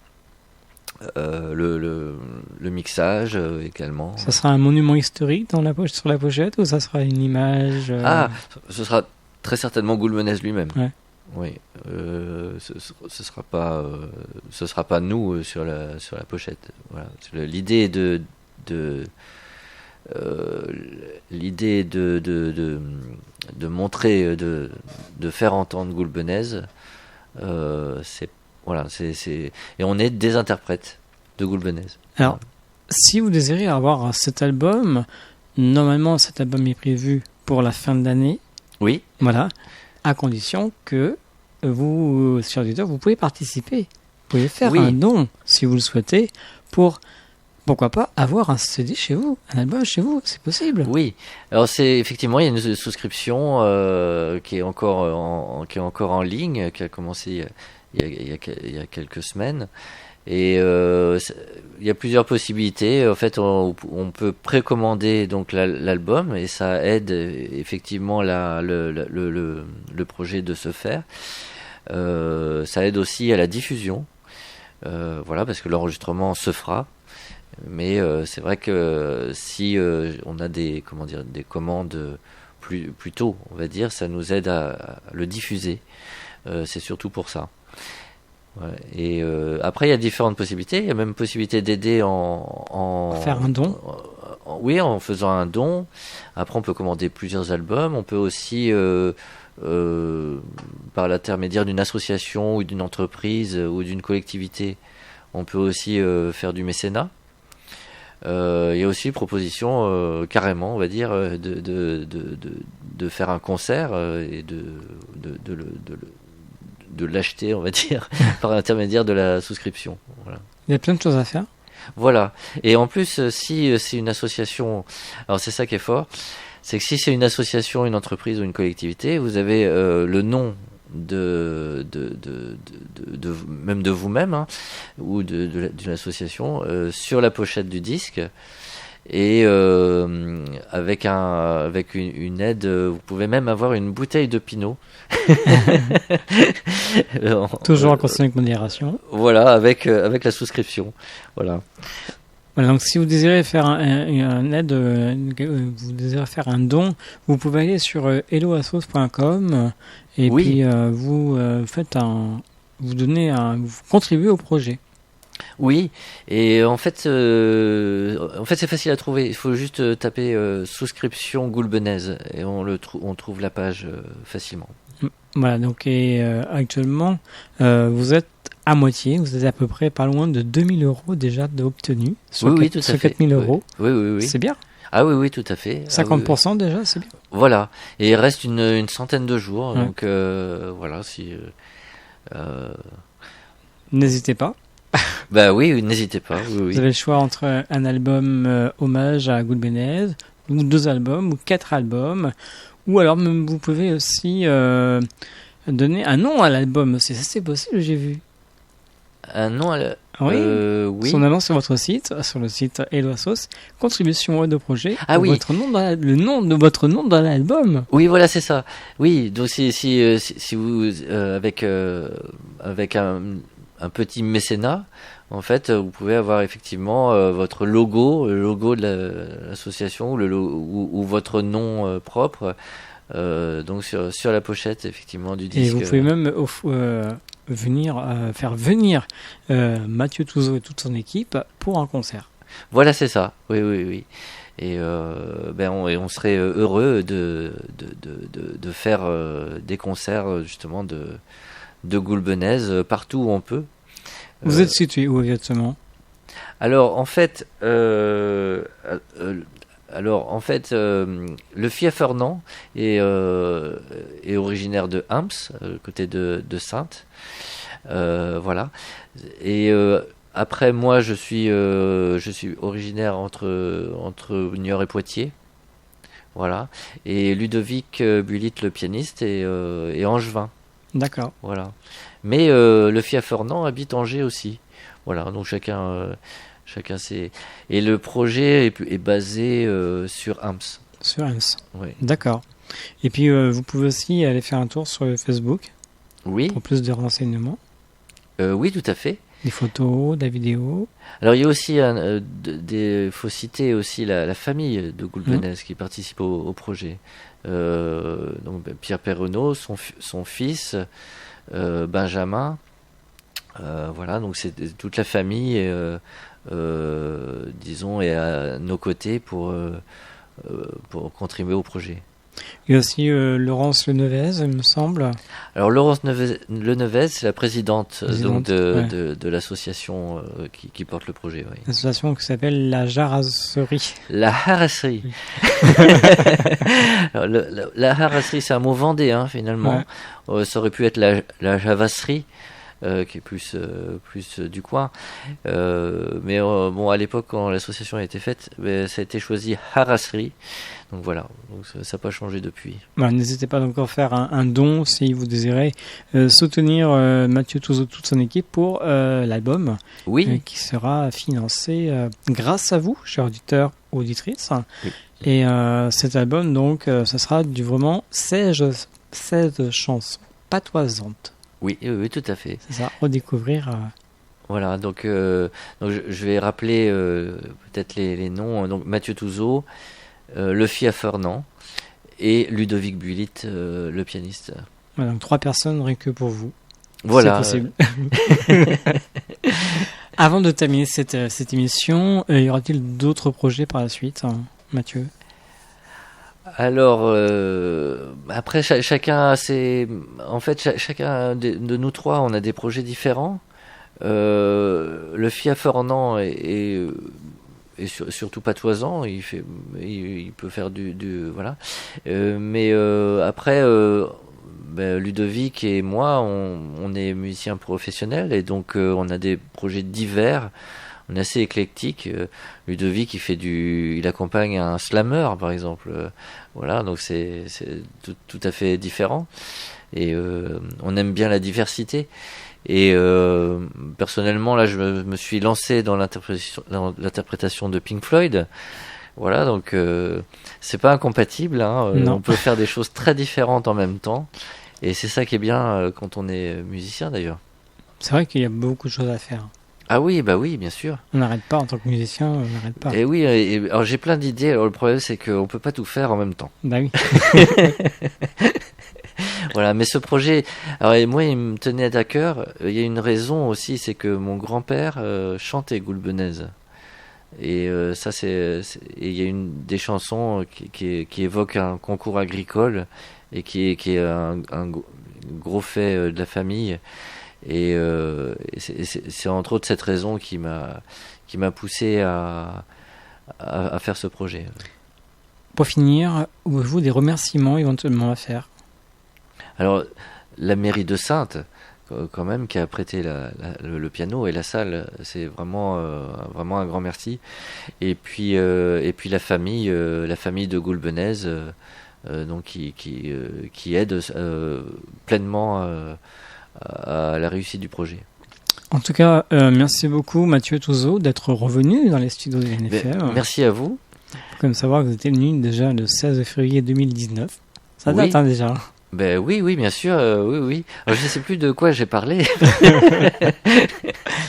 mixage également. Ça sera un monument historique sur la pochette ou ça sera une image Ce sera très certainement Gulbenez lui-même. Ouais. Oui, ce sera pas nous sur la pochette. Voilà. L'idée de montrer, de faire entendre Gulbenez, et on est des interprètes de Gulbenez. Alors, si vous désirez avoir cet album, normalement cet album est prévu pour la fin de l'année. Oui. Voilà, à condition que vous, chers auditeurs, vous pouvez participer. Vous pouvez faire un don, si vous le souhaitez, pourquoi pas avoir un CD chez vous, un album chez vous, c'est possible. Oui, alors effectivement, il y a une souscription qui est encore en ligne, qui a commencé il y a quelques semaines. Et il y a plusieurs possibilités. En fait, on peut précommander donc l'album et ça aide effectivement le projet de se faire. Ça aide aussi à la diffusion, voilà, parce que l'enregistrement se fera. Mais c'est vrai que si on a des commandes plus tôt, on va dire, ça nous aide à le diffuser. C'est surtout pour ça. Ouais. Et après, il y a différentes possibilités. Il y a même possibilité d'aider en faire un don. Oui, en faisant un don. Après, on peut commander plusieurs albums. On peut aussi, par l'intermédiaire d'une association ou d'une entreprise ou d'une collectivité, on peut aussi faire du mécénat. Il y a aussi proposition carrément, on va dire, de faire un concert et de l'acheter, on va dire, par l'intermédiaire de la souscription. Voilà. Il y a plein de choses à faire. Voilà. Et en plus, si c'est une association, alors c'est ça qui est fort, c'est que si c'est une association, une entreprise ou une collectivité, vous avez le nom même de vous-même, hein, ou d'une association sur la pochette du disque. Et avec une aide, vous pouvez même avoir une bouteille de Pinot. Toujours en consommer avec modération. Voilà, avec la souscription. Voilà. Voilà, donc si vous désirez faire vous désirez faire un don, vous pouvez aller sur helloassos.com et puis vous contribuez au projet. Oui, et en fait c'est facile à trouver. Il faut juste taper souscription Gulbenez et on trouve la page facilement. Voilà, donc actuellement vous êtes à moitié, vous êtes à peu près pas loin de 2000 € déjà d'obtenus sur 4000 €. Oui. C'est bien. Ah oui, oui, tout à fait. 50% déjà, c'est bien. Voilà. Et il reste une centaine de jours. Ouais. Donc voilà, si. N'hésitez pas. Bah oui, n'hésitez pas. Oui, oui. Vous avez le choix entre un album hommage à Gulbenez, ou 2 albums, ou 4 albums, ou alors même vous pouvez aussi donner un nom à l'album. Ça c'est possible, j'ai vu. Un nom à la... Oui. oui. En allant sur votre site, sur le site Eloi Sauce, contribution web de projet, Ah oui. votre nom le nom de votre nom dans l'album. Oui, voilà, c'est ça. Oui, donc si vous avec un petit mécénat, en fait, vous pouvez avoir effectivement votre logo, le logo de l'association ou votre nom propre, donc sur la pochette effectivement du disque. Et vous pouvez même faire venir Mathieu Touzeau et toute son équipe pour un concert. Voilà, c'est ça. Oui, oui, oui. Et on serait heureux de faire des concerts justement de Gulbenez partout où on peut. Vous êtes situé où exactement? Alors en fait, le Fia Fernand est originaire de Hams, côté de Saintes. Voilà. Et après moi, je suis originaire entre Niort et Poitiers. Voilà. Et Ludovic Bullit, le pianiste, est angevin. D'accord. Voilà. Mais le Fia Fernand habite Angers aussi. Voilà. Donc chacun sait. Et le projet est basé sur Hams. Sur Hams. Oui. D'accord. Et puis vous pouvez aussi aller faire un tour sur Facebook Oui. pour plus de renseignements. Oui, tout à fait. Des photos, des vidéos. Alors il y a aussi faut citer aussi la famille de Gulbenez qui participe au projet. Donc Pierre Perrenot, son fils, Benjamin. Voilà, donc c'est toute la famille, disons, est à nos côtés pour contribuer au projet. Il y a aussi Laurence Lenevez, il me semble. Alors Laurence Lenevez, c'est la présidente donc, ouais. de l'association qui porte le projet. Oui. L'association qui s'appelle La Jarasserie. La Harasserie. Alors, la Harasserie, c'est un mot vendéen finalement. Ouais. Ça aurait pu être la Javasserie. Qui est plus du coin. Mais bon, à l'époque, quand l'association a été faite, ça a été choisi Harasserie. Donc voilà, donc ça n'a pas changé depuis. Bah, n'hésitez pas donc à faire un don si vous désirez soutenir Mathieu Touzeau, toute son équipe pour l'album qui sera financé grâce à vous, chers auditeurs, auditrices. Oui. Et cet album, donc, ça sera vraiment 16 chansons patoisantes. Oui, tout à fait. C'est ça, redécouvrir. Voilà, donc je vais rappeler peut-être les noms. Donc Mathieu Touzeau, le Fia Fernand et Ludovic Bullit, le pianiste. Voilà, donc 3 personnes rien que pour vous. Voilà. C'est possible. Avant de terminer cette émission, y aura-t-il d'autres projets par la suite, Mathieu? Alors, après, chacun a ses... En fait, chacun de nous trois, on a des projets différents. Le Fia Fernand est surtout patoisant. Il peut faire du voilà. Mais après, Ludovic et moi, on est musiciens professionnels et donc on a des projets divers. On est assez éclectique. Ludovic, il accompagne un slammer, par exemple. Voilà, donc c'est tout à fait différent. Et on aime bien la diversité. Et personnellement, là, je me suis lancé dans l'interprétation de Pink Floyd. Voilà, donc c'est pas incompatible. Hein. On peut faire des choses très différentes en même temps. Et c'est ça qui est bien quand on est musicien, d'ailleurs. C'est vrai qu'il y a beaucoup de choses à faire. Ah oui, bah oui, bien sûr. On n'arrête pas en tant que musicien, on n'arrête pas. Et oui, alors j'ai plein d'idées. Alors le problème, c'est qu'on peut pas tout faire en même temps. Bah oui. Voilà, mais ce projet, alors moi, il me tenait à cœur. Il y a une raison aussi, c'est que mon grand-père chantait Gulbenez. Et ça, il y a des chansons qui évoquent un concours agricole et qui est un gros fait de la famille. Et c'est entre autres cette raison qui m'a poussé à faire ce projet. Pour finir, avez-vous des remerciements éventuellement à faire? Alors, la mairie de Saintes, quand même, qui a prêté le piano et la salle, c'est vraiment un grand merci. Et puis la famille de Goulbenez, donc qui aide pleinement à la réussite du projet. En tout cas, merci beaucoup Mathieu Touzeau d'être revenu dans les studios de NFR. Merci à vous. Comme savoir que vous étiez venu déjà le 16 février 2019. Ça Oui. date déjà. Oui, bien sûr, oui. Alors, je ne sais plus de quoi j'ai parlé.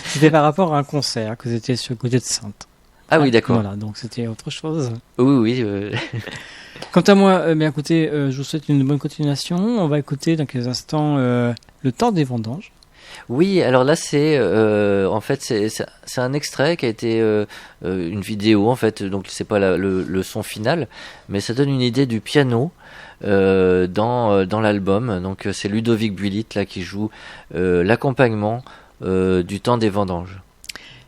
C'était par rapport à un concert que vous étiez sur le côté de Saintes. Ah oui, d'accord. Voilà, donc c'était autre chose. Oui. Quant à moi, écoutez, je vous souhaite une bonne continuation. On va écouter dans quelques instants Le temps des vendanges. Oui, alors là c'est en fait c'est un extrait qui a été une vidéo en fait, donc c'est pas le son final, mais ça donne une idée du piano dans l'album. Donc c'est Ludovic Builit là qui joue l'accompagnement du temps des vendanges.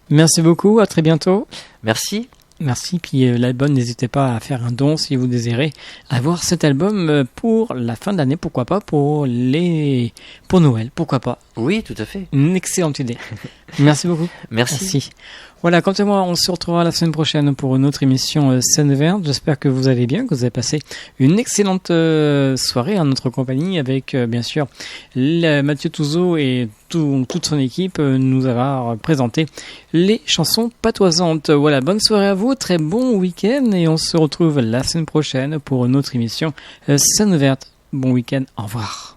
Merci beaucoup, à très bientôt. Merci. Merci, puis l'album, n'hésitez pas à faire un don si vous désirez avoir cet album pour la fin d'année, pourquoi pas, pour Noël, pourquoi pas. Oui, tout à fait. Une excellente idée. Merci beaucoup. Merci. Voilà, quant à moi, on se retrouvera la semaine prochaine pour une autre émission Scène Verte. J'espère que vous allez bien, que vous avez passé une excellente soirée en notre compagnie avec, bien sûr, Mathieu Touzeau et toute son équipe nous avoir présenté les chansons patoisantes. Voilà, bonne soirée à vous, très bon week-end et on se retrouve la semaine prochaine pour une autre émission Scène Verte. Bon week-end, au revoir.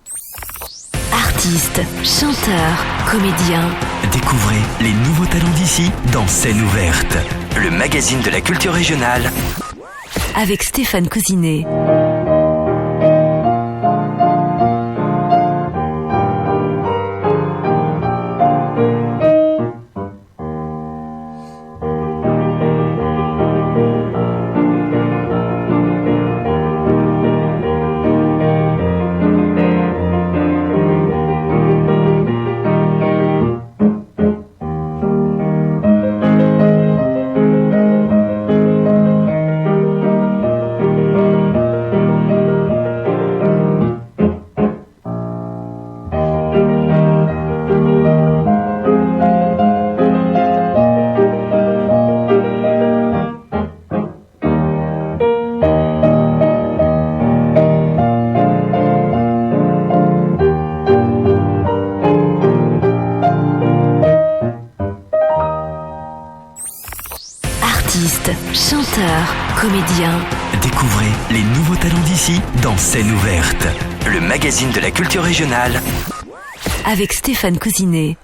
Artistes, chanteurs, comédiens. Découvrez les nouveaux talents d'ici dans Scène ouverte, le magazine de la culture régionale. Avec Stéphane Cousinet. Chanteurs, comédiens. Découvrez les nouveaux talents d'ici dans Scène ouverte, le magazine de la culture régionale. Avec Stéphane Cousinet.